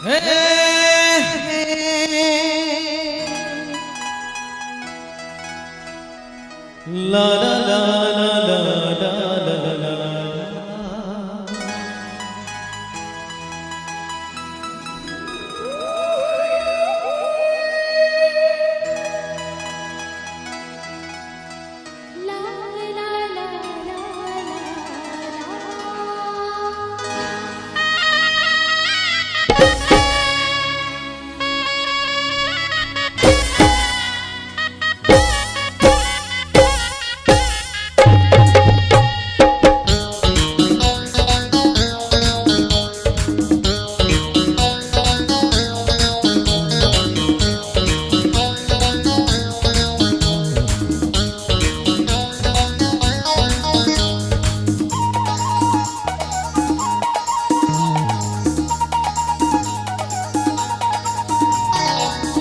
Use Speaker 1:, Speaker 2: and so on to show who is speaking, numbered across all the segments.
Speaker 1: La la la la la la la la la.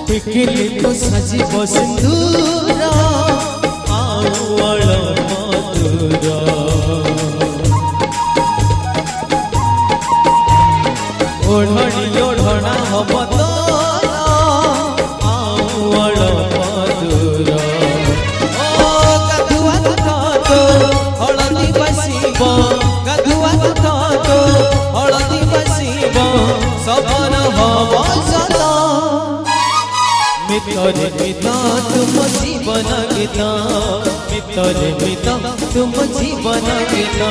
Speaker 1: टिकली तो सजीव सिंधूर आउल मधुर ओढ़नी ओढ़ना हम तो आउल मधुर ओ गधुआ तो हलदी बसीब गधुआ तो हलदी बसीब सबन हम सदा मित्र मिता तुम जीवन गीता मित्र मिता तुम जीवन गीता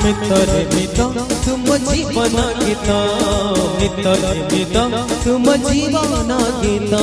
Speaker 1: मित्र मिता तुम जीवन गीता मित्र मिता तुम जीवन गीता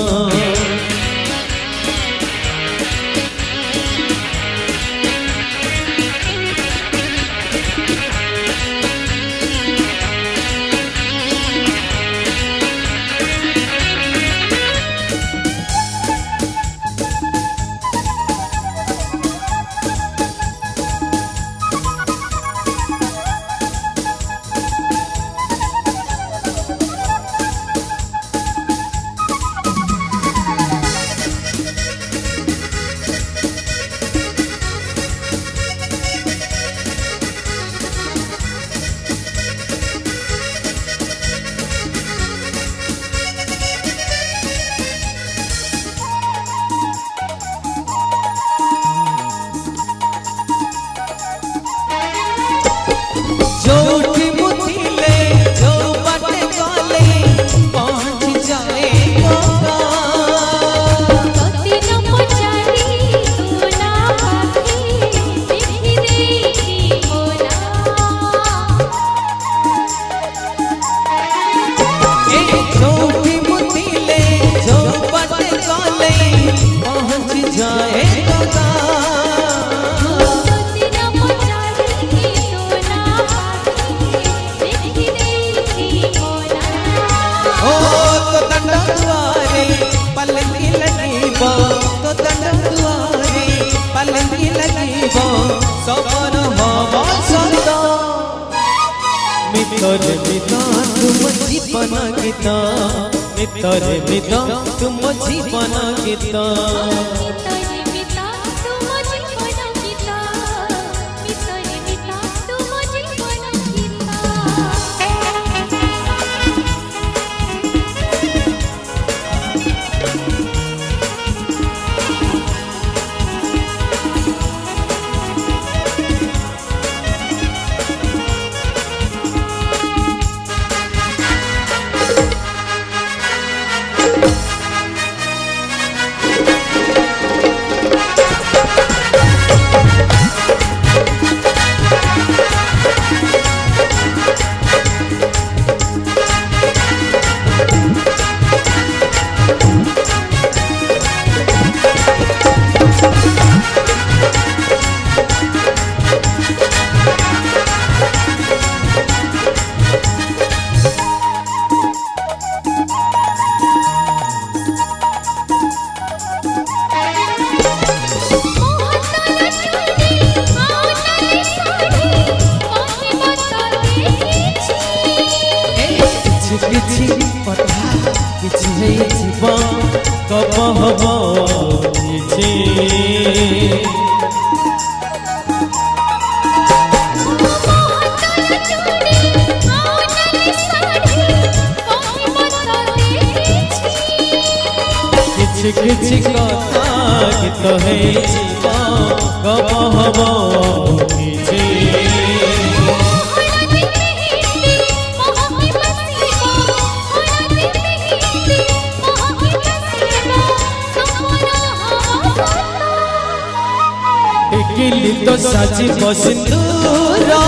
Speaker 1: मित्र मिता तुम जीवन गीता मित्र मिता तुम जीवन गीता कब हब छे किछ किछ कथा गीत है जीवा कब हब छे टिकिली तो साजी सिंदूरा